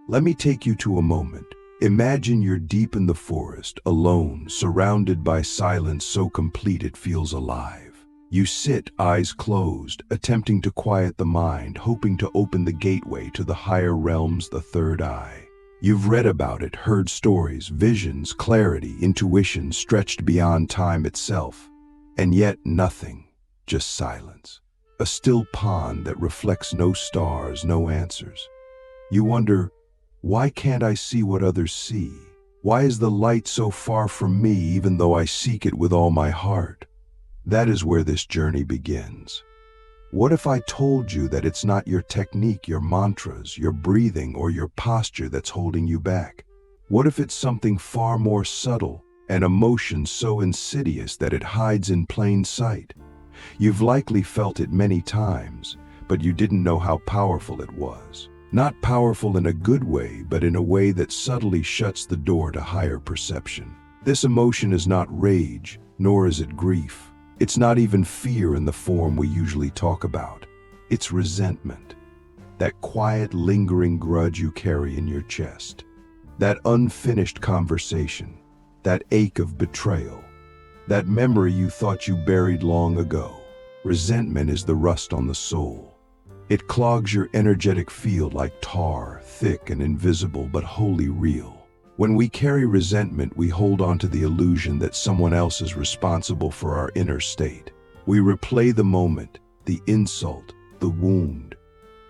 Let me take you to a moment. Imagine you're deep in the forest, alone, surrounded by silence so complete it feels alive. You sit, eyes closed, attempting to quiet the mind, hoping to open the gateway to the higher realms, the third eye. You've read about it, heard stories, visions, clarity, intuition stretched beyond time itself. And yet nothing, just silence. A still pond that reflects no stars, no answers. You wonder, why can't I see what others see? Why is the light so far from me even though I seek it with all my heart? That is where this journey begins. What if I told you that it's not your technique, your mantras, your breathing, or your posture that's holding you back? What if it's something far more subtle, an emotion so insidious that it hides in plain sight? You've likely felt it many times, but you didn't know how powerful it was. Not powerful in a good way, but in a way that subtly shuts the door to higher perception. This emotion is not rage, nor is it grief. It's not even fear in the form we usually talk about. It's resentment. That quiet, lingering grudge you carry in your chest. That unfinished conversation. That ache of betrayal. That memory you thought you buried long ago. Resentment is the rust on the soul. It clogs your energetic field like tar, thick and invisible but wholly real. When we carry resentment, we hold on to the illusion that someone else is responsible for our inner state. We replay the moment, the insult, the wound.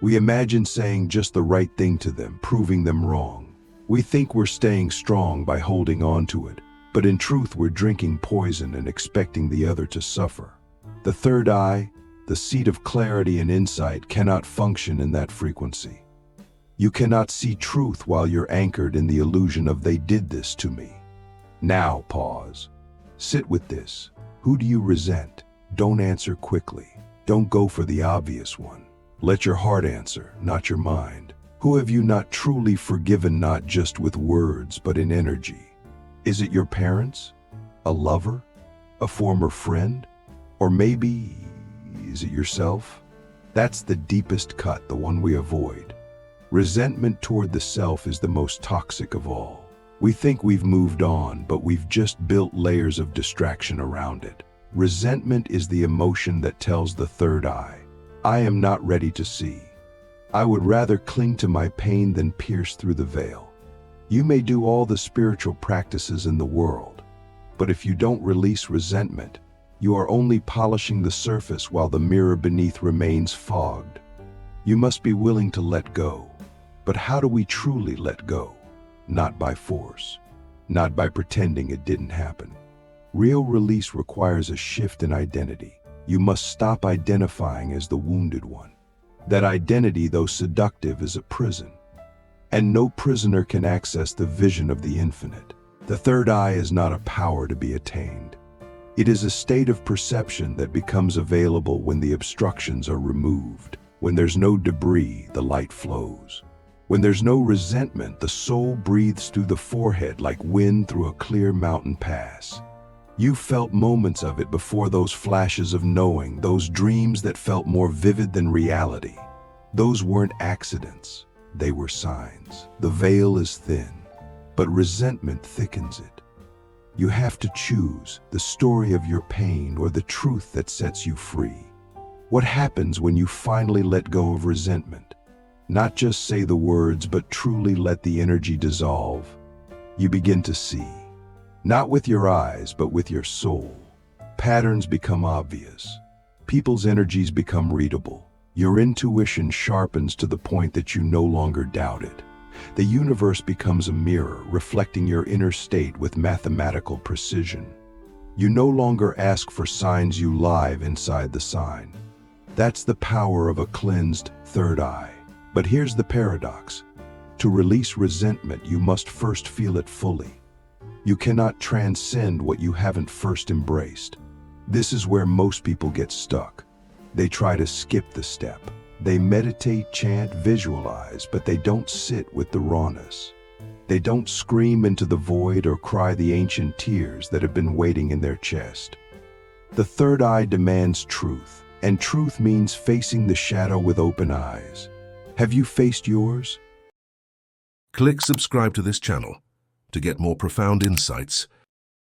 We imagine saying just the right thing to them, proving them wrong. We think we're staying strong by holding on to it, but in truth we're drinking poison and expecting the other to suffer. The third eye, the seat of clarity and insight, cannot function in that frequency. You cannot see truth while you're anchored in the illusion of "they did this to me." Now pause. Sit with this. Who do you resent? Don't answer quickly. Don't go for the obvious one. Let your heart answer, not your mind. Who have you not truly forgiven, not just with words, but in energy? Is it your parents? A lover? A former friend? Or maybe, is it yourself? That's the deepest cut, the one we avoid. Resentment toward the self is the most toxic of all. We think we've moved on, but we've just built layers of distraction around it. Resentment is the emotion that tells the third eye, I am not ready to see. I would rather cling to my pain than pierce through the veil. You may do all the spiritual practices in the world, but if you don't release resentment, you are only polishing the surface while the mirror beneath remains fogged. You must be willing to let go. But how do we truly let go? Not by force, not by pretending it didn't happen. Real release requires a shift in identity. You must stop identifying as the wounded one. That identity, though seductive, is a prison. And no prisoner can access the vision of the infinite. The third eye is not a power to be attained. It is a state of perception that becomes available when the obstructions are removed. When there's no debris, the light flows. When there's no resentment, the soul breathes through the forehead like wind through a clear mountain pass. You felt moments of it before, those flashes of knowing, those dreams that felt more vivid than reality. Those weren't accidents, they were signs. The veil is thin, but resentment thickens it. You have to choose the story of your pain or the truth that sets you free. What happens when you finally let go of resentment? Not just say the words, but truly let the energy dissolve. You begin to see, not with your eyes, but with your soul. Patterns become obvious. People's energies become readable. Your intuition sharpens to the point that you no longer doubt it. The universe becomes a mirror, reflecting your inner state with mathematical precision. You no longer ask for signs, you live inside the sign. That's the power of a cleansed third eye. But here's the paradox. To release resentment, you must first feel it fully. You cannot transcend what you haven't first embraced. This is where most people get stuck. They try to skip the step. They meditate, chant, visualize, but they don't sit with the rawness. They don't scream into the void or cry the ancient tears that have been waiting in their chest. The third eye demands truth, and truth means facing the shadow with open eyes. Have you faced yours? Click subscribe to this channel to get more profound insights.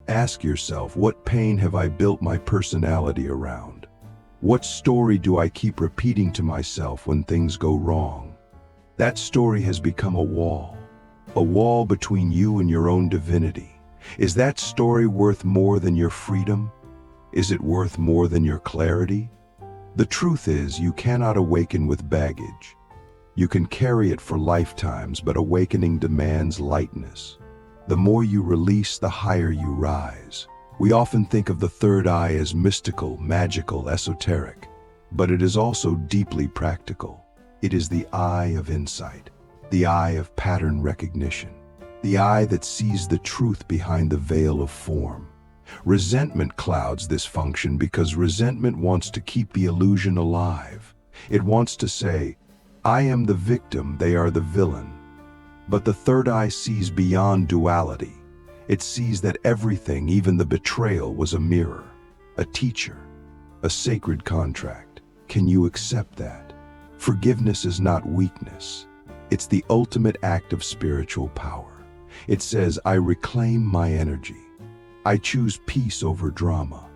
Ask yourself, what pain have I built my personality around? What story do I keep repeating to myself when things go wrong? That story has become a wall between you and your own divinity. Is that story worth more than your freedom? Is it worth more than your clarity? The truth is, you cannot awaken with baggage. You can carry it for lifetimes, but awakening demands lightness. The more you release, the higher you rise. We often think of the third eye as mystical, magical, esoteric, but it is also deeply practical. It is the eye of insight, the eye of pattern recognition, the eye that sees the truth behind the veil of form. Resentment clouds this function because resentment wants to keep the illusion alive. It wants to say, I am the victim, they are the villain. But the third eye sees beyond duality. It sees that everything, even the betrayal, was a mirror, a teacher, a sacred contract. Can you accept that? Forgiveness is not weakness. It's the ultimate act of spiritual power. It says, I reclaim my energy. I choose peace over drama.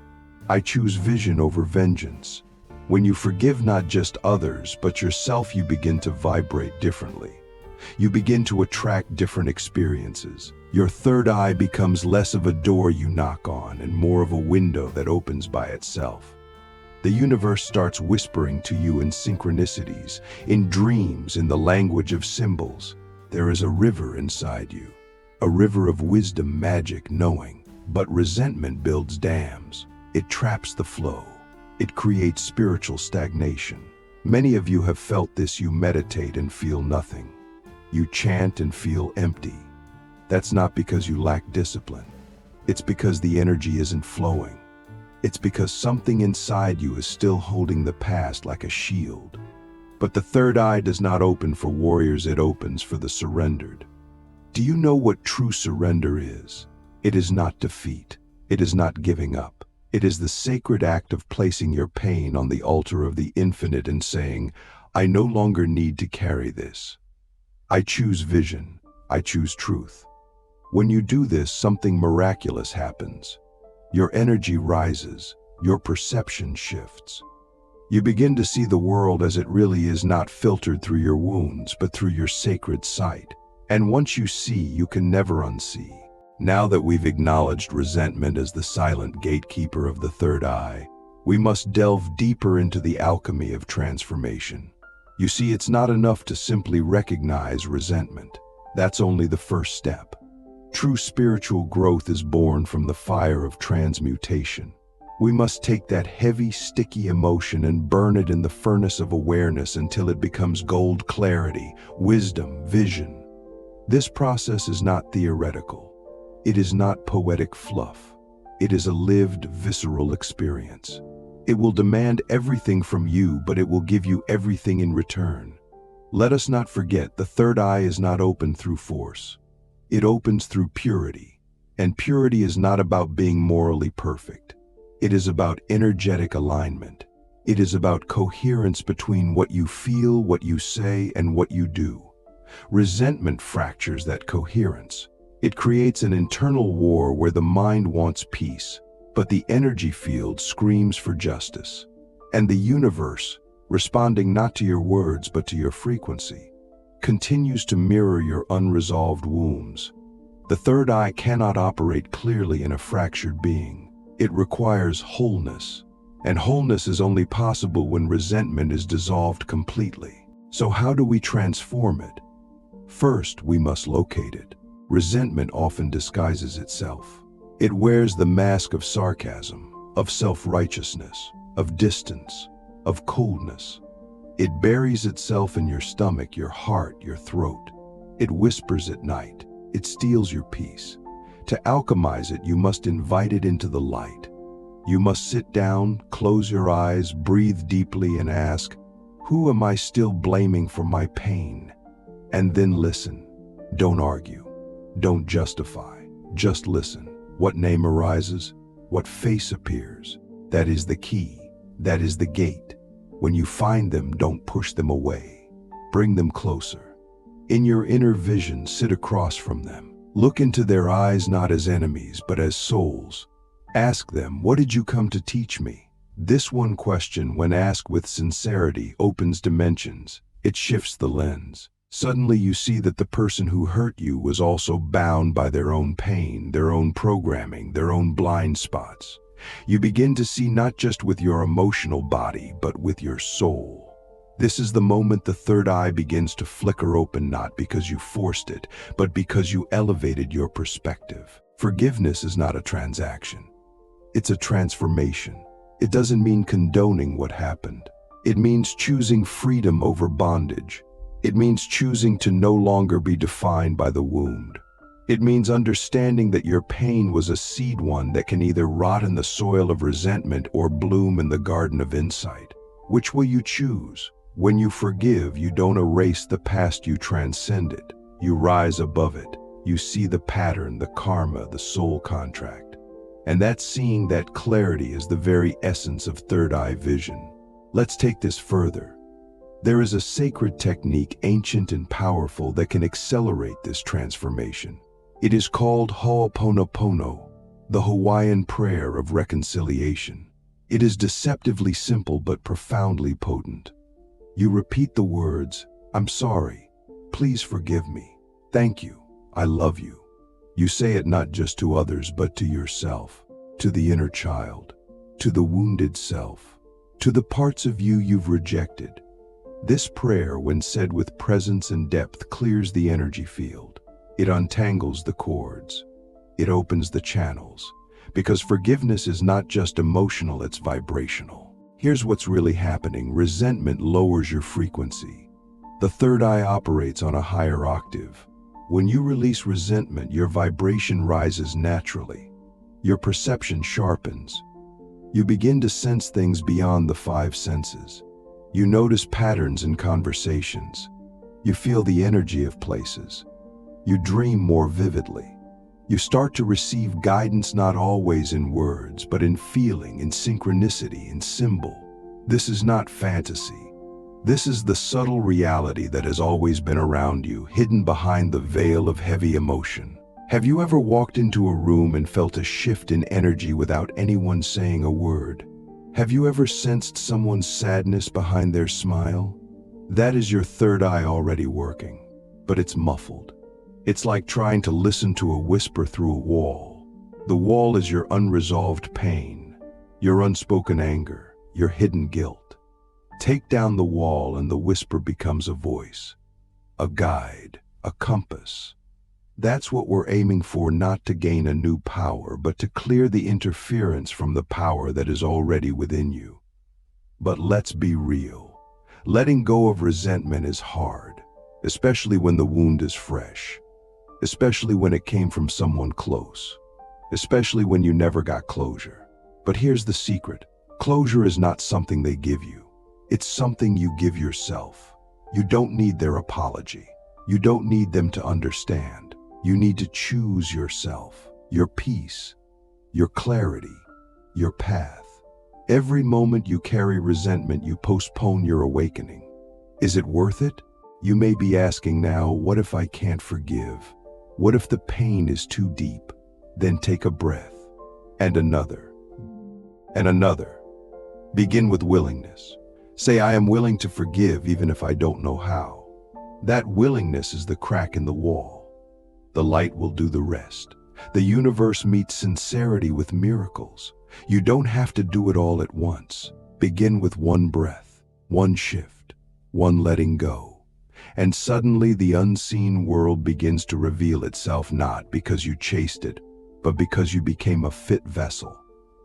I choose vision over vengeance. When you forgive not just others, but yourself, you begin to vibrate differently. You begin to attract different experiences. Your third eye becomes less of a door you knock on and more of a window that opens by itself. The universe starts whispering to you in synchronicities, in dreams, in the language of symbols. There is a river inside you, a river of wisdom, magic, knowing. But resentment builds dams. It traps the flow. It creates spiritual stagnation. Many of you have felt this. You meditate and feel nothing. You chant and feel empty. That's not because you lack discipline. It's because the energy isn't flowing. It's because something inside you is still holding the past like a shield. But the third eye does not open for warriors, it opens for the surrendered. Do you know what true surrender is? It is not defeat. It is not giving up. It is the sacred act of placing your pain on the altar of the infinite and saying, I no longer need to carry this. I choose vision. I choose truth. When you do this, something miraculous happens. Your energy rises. Your perception shifts. You begin to see the world as it really is, not filtered through your wounds, but through your sacred sight. And once you see, you can never unsee. Now that we've acknowledged resentment as the silent gatekeeper of the third eye, we must delve deeper into the alchemy of transformation. You see, it's not enough to simply recognize resentment. That's only the first step. True spiritual growth is born from the fire of transmutation. We must take that heavy, sticky emotion and burn it in the furnace of awareness until it becomes gold clarity, wisdom, vision. This process is not theoretical. It is not poetic fluff. It is a lived, visceral experience. It will demand everything from you, but it will give you everything in return. Let us not forget, the third eye is not opened through force. It opens through purity. And purity is not about being morally perfect. It is about energetic alignment. It is about coherence between what you feel, what you say, and what you do. Resentment fractures that coherence. It creates an internal war where the mind wants peace, but the energy field screams for justice. And the universe, responding not to your words but to your frequency, continues to mirror your unresolved wounds. The third eye cannot operate clearly in a fractured being. It requires wholeness, and wholeness is only possible when resentment is dissolved completely. So how do we transform it? First, we must locate it. Resentment often disguises itself. It wears the mask of sarcasm, of self-righteousness, of distance, of coldness. It buries itself in your stomach, your heart, your throat. It whispers at night. It steals your peace. To alchemize it, you must invite it into the light. You must sit down, close your eyes, breathe deeply, and ask, who am I still blaming for my pain? And then listen. Don't argue. Don't justify. Just listen. What name arises? What face appears? That is the key. That is the gate. When you find them, don't push them away. Bring them closer. In your inner vision, sit across from them. Look into their eyes not as enemies, but as souls. Ask them, what did you come to teach me? This one question, when asked with sincerity, opens dimensions. It shifts the lens. Suddenly you see that the person who hurt you was also bound by their own pain, their own programming, their own blind spots. You begin to see not just with your emotional body, but with your soul. This is the moment the third eye begins to flicker open, not because you forced it, but because you elevated your perspective. Forgiveness is not a transaction. It's a transformation. It doesn't mean condoning what happened. It means choosing freedom over bondage. It means choosing to no longer be defined by the wound. It means understanding that your pain was a seed, one that can either rot in the soil of resentment or bloom in the garden of insight. Which will you choose? When you forgive, you don't erase the past, you transcend it. You rise above it. You see the pattern, the karma, the soul contract. And that seeing, that clarity, is the very essence of third eye vision. Let's take this further. There is a sacred technique, ancient and powerful, that can accelerate this transformation. It is called Ho'oponopono, the Hawaiian prayer of reconciliation. It is deceptively simple but profoundly potent. You repeat the words, I'm sorry, please forgive me, thank you, I love you. You say it not just to others, but to yourself, to the inner child, to the wounded self, to the parts of you you've rejected. This prayer, when said with presence and depth, clears the energy field. It untangles the cords. It opens the channels. Because forgiveness is not just emotional, it's vibrational. Here's what's really happening. Resentment lowers your frequency. The third eye operates on a higher octave. When you release resentment, your vibration rises naturally. Your perception sharpens. You begin to sense things beyond the five senses. You notice patterns in conversations. You feel the energy of places. You dream more vividly. You start to receive guidance, not always in words, but in feeling, in synchronicity, in symbol. This is not fantasy. This is the subtle reality that has always been around you, hidden behind the veil of heavy emotion. Have you ever walked into a room and felt a shift in energy without anyone saying a word? Have you ever sensed someone's sadness behind their smile? That is your third eye already working, but it's muffled. It's like trying to listen to a whisper through a wall. The wall is your unresolved pain, your unspoken anger, your hidden guilt. Take down the wall and the whisper becomes a voice, a guide, a compass. That's what we're aiming for, not to gain a new power, but to clear the interference from the power that is already within you. But let's be real. Letting go of resentment is hard, especially when the wound is fresh, especially when it came from someone close, especially when you never got closure. But here's the secret. Closure is not something they give you. It's something you give yourself. You don't need their apology. You don't need them to understand. You need to choose yourself, your peace, your clarity, your path. Every moment you carry resentment, you postpone your awakening. Is it worth it? You may be asking now, what if I can't forgive? What if the pain is too deep? Then take a breath, and another, and another. Begin with willingness. Say, I am willing to forgive even if I don't know how. That willingness is the crack in the wall. The light will do the rest. The universe meets sincerity with miracles. You don't have to do it all at once. Begin with one breath, one shift, one letting go. And suddenly the unseen world begins to reveal itself, not because you chased it, but because you became a fit vessel.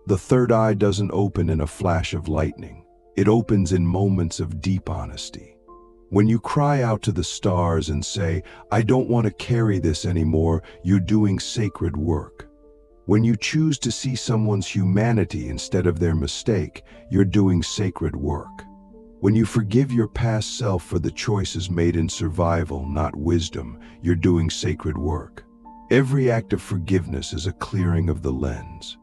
The third eye doesn't open in a flash of lightning. It opens in moments of deep honesty. When you cry out to the stars and say, I don't want to carry this anymore, you're doing sacred work. When you choose to see someone's humanity instead of their mistake, you're doing sacred work. When you forgive your past self for the choices made in survival, not wisdom, you're doing sacred work. Every act of forgiveness is a clearing of the lens.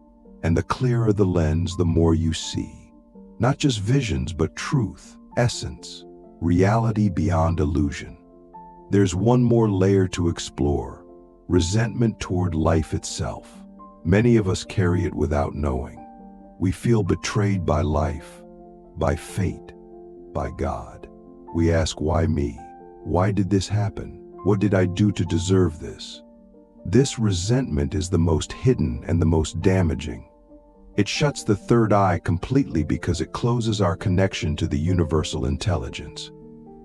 And the clearer the lens, the more you see. Not just visions, but truth, essence, reality beyond illusion. There's one more layer to explore: resentment toward life itself. Many of us carry it without knowing. We feel betrayed by life, by fate, by God. We ask, why me? Why did this happen? What did I do to deserve this? This resentment is the most hidden and the most damaging. It shuts the third eye completely because it closes our connection to the universal intelligence.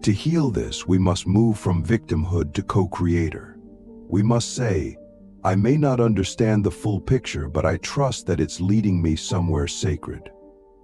To heal this, we must move from victimhood to co-creator. We must say, I may not understand the full picture, but I trust that it's leading me somewhere sacred.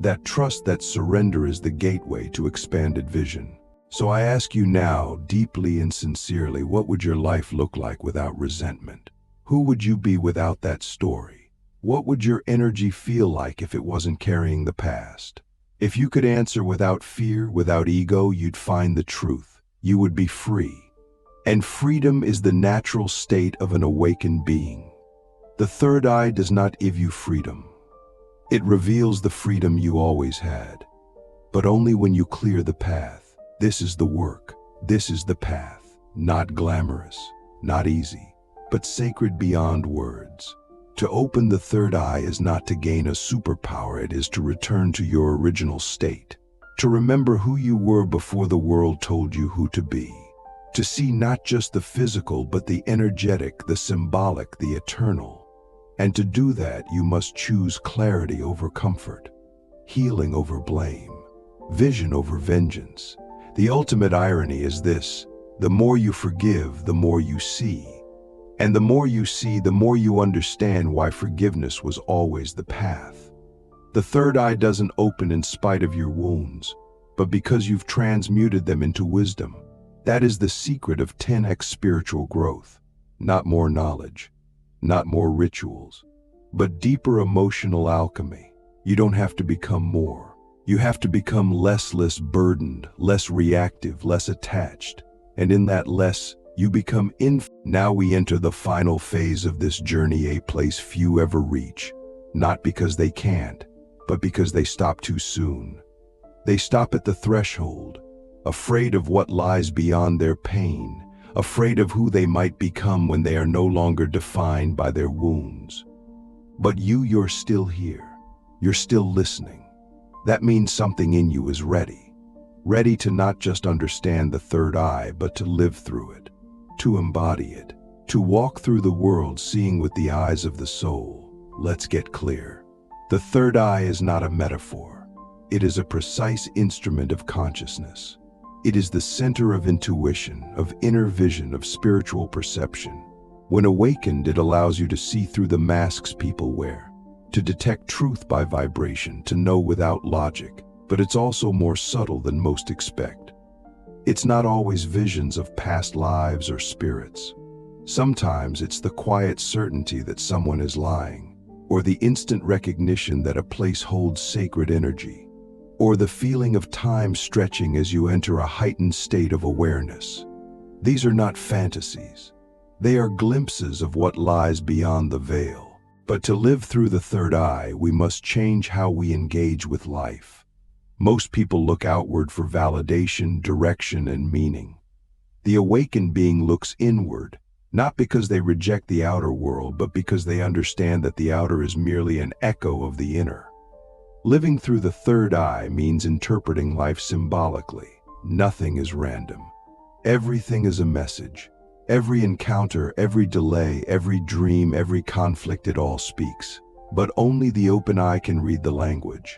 That trust, that surrender is the gateway to expanded vision. So I ask you now, deeply and sincerely, what would your life look like without resentment? Who would you be without that story? What would your energy feel like if it wasn't carrying the past? If you could answer without fear, without ego, you'd find the truth. You would be free. And freedom is the natural state of an awakened being. The third eye does not give you freedom. It reveals the freedom you always had, but only when you clear the path. This is the work. This is the path. Not glamorous, not easy, but sacred beyond words. To open the third eye is not to gain a superpower, it is to return to your original state. To remember who you were before the world told you who to be. To see not just the physical, but the energetic, the symbolic, the eternal. And to do that, you must choose clarity over comfort, healing over blame, vision over vengeance. The ultimate irony is this: the more you forgive, the more you see. And the more you see, the more you understand why forgiveness was always the path. The third eye doesn't open in spite of your wounds, but because you've transmuted them into wisdom. That is the secret of 10x spiritual growth. Not more knowledge, not more rituals, but deeper emotional alchemy. You don't have to become more. You have to become less burdened, less reactive, less attached. And in that less, you become Now we enter the final phase of this journey, a place few ever reach. Not because they can't, but because they stop too soon. They stop at the threshold, afraid of what lies beyond their pain, afraid of who they might become when they are no longer defined by their wounds. But you're still here. You're still listening. That means something in you is ready. Ready to not just understand the third eye, but to live through it, to embody it, to walk through the world seeing with the eyes of the soul. Let's get clear. The third eye is not a metaphor. It is a precise instrument of consciousness. It is the center of intuition, of inner vision, of spiritual perception. When awakened, it allows you to see through the masks people wear, to detect truth by vibration, to know without logic. But it's also more subtle than most expect. It's not always visions of past lives or spirits. Sometimes it's the quiet certainty that someone is lying, or the instant recognition that a place holds sacred energy, or the feeling of time stretching as you enter a heightened state of awareness. These are not fantasies. They are glimpses of what lies beyond the veil. But to live through the third eye, we must change how we engage with life. Most people look outward for validation, direction, and meaning. The awakened being looks inward, not because they reject the outer world, but because they understand that the outer is merely an echo of the inner. Living through the third eye means interpreting life symbolically. Nothing is random. Everything is a message. Every encounter, every delay, every dream, every conflict, it all speaks. But only the open eye can read the language.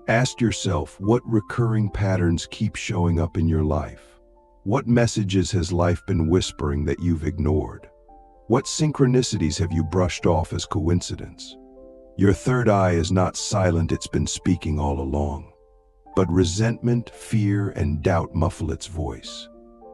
Ask yourself, what recurring patterns keep showing up in your life? What messages has life been whispering that you've ignored? What synchronicities have you brushed off as coincidence? Your third eye is not silent, it's been speaking all along. But resentment, fear, and doubt muffle its voice.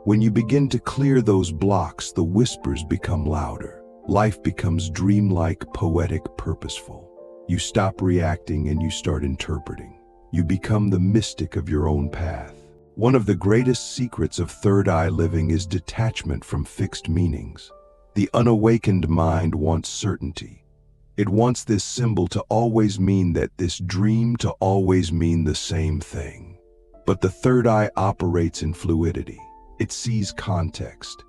When you begin to clear those blocks, the whispers become louder. Life becomes dreamlike, poetic, purposeful. You stop reacting and you start interpreting. You become the mystic of your own path. One of the greatest secrets of third eye living is detachment from fixed meanings. The unawakened mind wants certainty. It wants this symbol to always mean that, this dream to always mean the same thing. But the third eye operates in fluidity. It sees context.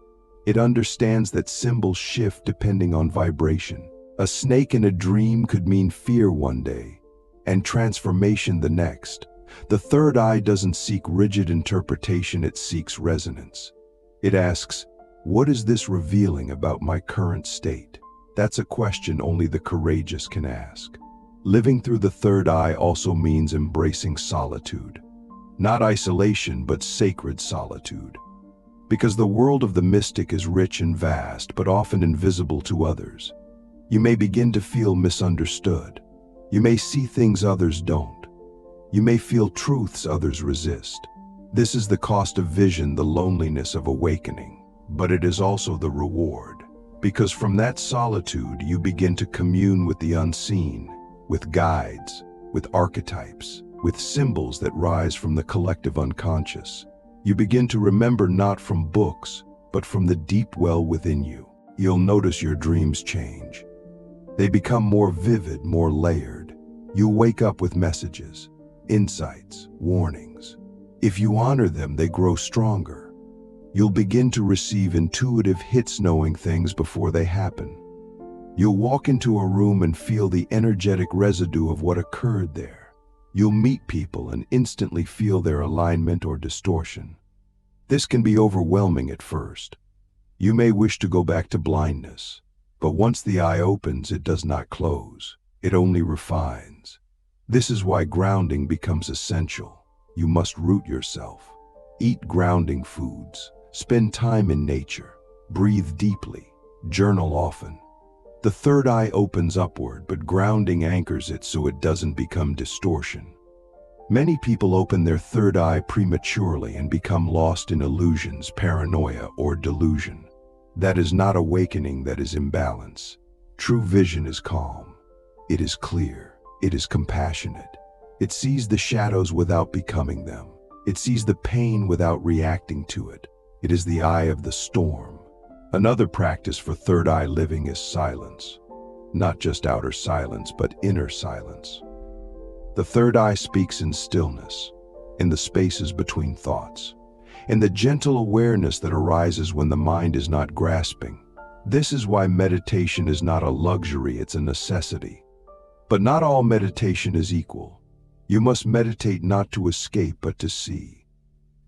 It understands that symbols shift depending on vibration. A snake in a dream could mean fear one day and transformation the next. The third eye doesn't seek rigid interpretation, it seeks resonance. It asks, what is this revealing about my current state? That's a question only the courageous can ask. Living through the third eye also means embracing solitude. Not isolation, but sacred solitude. Because the world of the mystic is rich and vast, but often invisible to others. You may begin to feel misunderstood. You may see things others don't. You may feel truths others resist. This is the cost of vision, the loneliness of awakening. But it is also the reward. Because from that solitude, you begin to commune with the unseen, with guides, with archetypes, with symbols that rise from the collective unconscious. You begin to remember not from books, but from the deep well within you. You'll notice your dreams change. They become more vivid, more layered. You wake up with messages, insights, warnings. If you honor them, they grow stronger. You'll begin to receive intuitive hits, knowing things before they happen. You'll walk into a room and feel the energetic residue of what occurred there. You'll meet people and instantly feel their alignment or distortion. This can be overwhelming at first. You may wish to go back to blindness, but once the eye opens, it does not close. It only refines. This is why grounding becomes essential. You must root yourself. Eat grounding foods. Spend time in nature. Breathe deeply. Journal often. The third eye opens upward, but grounding anchors it so it doesn't become distortion. Many people open their third eye prematurely and become lost in illusions, paranoia, or delusion. That is not awakening, that is imbalance. True vision is calm. It is clear. It is compassionate. It sees the shadows without becoming them. It sees the pain without reacting to it. It is the eye of the storm. Another practice for third eye living is silence. Not just outer silence, but inner silence. The third eye speaks in stillness, in the spaces between thoughts, in the gentle awareness that arises when the mind is not grasping. This is why meditation is not a luxury, it's a necessity. But not all meditation is equal. You must meditate not to escape, but to see,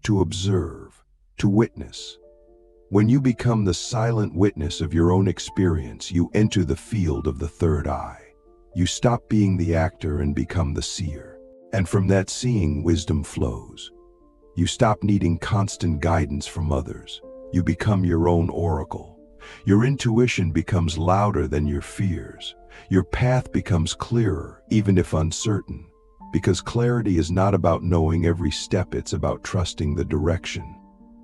to observe, to witness. When you become the silent witness of your own experience, you enter the field of the third eye. You stop being the actor and become the seer. And from that seeing, wisdom flows. You stop needing constant guidance from others. You become your own oracle. Your intuition becomes louder than your fears. Your path becomes clearer, even if uncertain. Because clarity is not about knowing every step, it's about trusting the direction.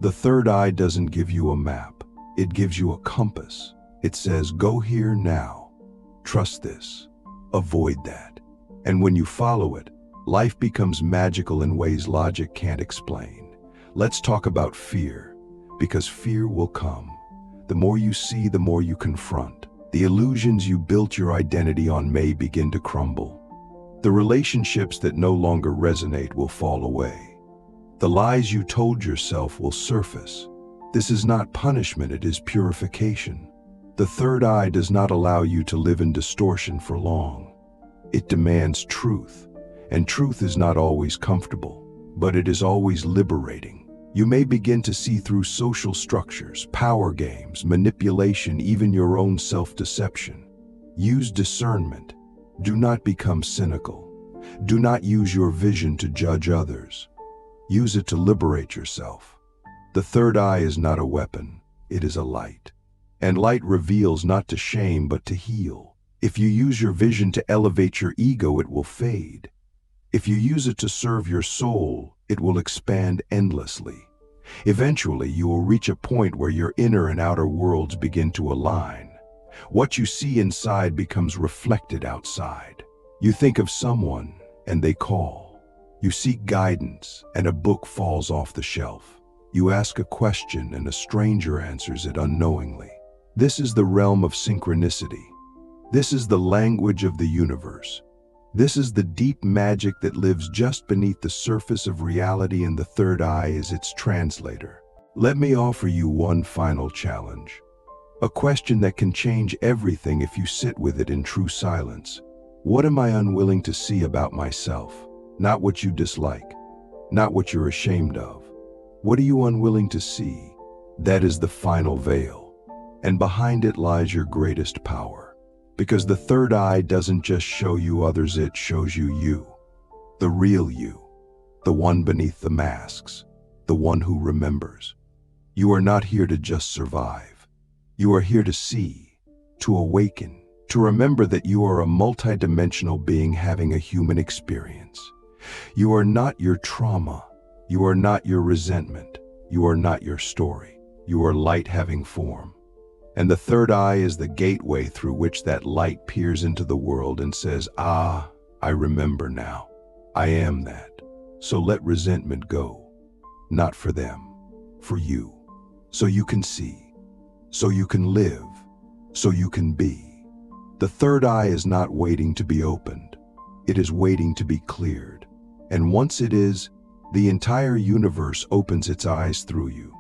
The third eye doesn't give you a map. It gives you a compass. It says, go here now. Trust this. Avoid that. And when you follow it, life becomes magical in ways logic can't explain. Let's talk about fear, because fear will come. The more you see, the more you confront. The illusions you built your identity on may begin to crumble. The relationships that no longer resonate will fall away. The lies you told yourself will surface. This is not punishment, it is purification. The third eye does not allow you to live in distortion for long. It demands truth, and truth is not always comfortable, but it is always liberating. You may begin to see through social structures, power games, manipulation, even your own self-deception. Use discernment. Do not become cynical. Do not use your vision to judge others. Use it to liberate yourself. The third eye is not a weapon, it is a light. And light reveals not to shame, but to heal. If you use your vision to elevate your ego, it will fade. If you use it to serve your soul, it will expand endlessly. Eventually, you will reach a point where your inner and outer worlds begin to align. What you see inside becomes reflected outside. You think of someone, and they call. You seek guidance, and a book falls off the shelf. You ask a question, and a stranger answers it unknowingly. This is the realm of synchronicity. This is the language of the universe. This is the deep magic that lives just beneath the surface of reality, and the third eye is its translator. Let me offer you one final challenge. A question that can change everything if you sit with it in true silence. What am I unwilling to see about myself? Not what you dislike, not what you're ashamed of. What are you unwilling to see? That is the final veil. And behind it lies your greatest power. Because the third eye doesn't just show you others, it shows you you. The real you. The one beneath the masks. The one who remembers. You are not here to just survive. You are here to see, to awaken, to remember that you are a multidimensional being having a human experience. You are not your trauma. You are not your resentment. You are not your story. You are light having form. And the third eye is the gateway through which that light peers into the world and says, "Ah, I remember now. I am that." So let resentment go. Not for them, for you. So you can see, so you can live, so you can be. The third eye is not waiting to be opened. It is waiting to be cleared. And once it is, the entire universe opens its eyes through you.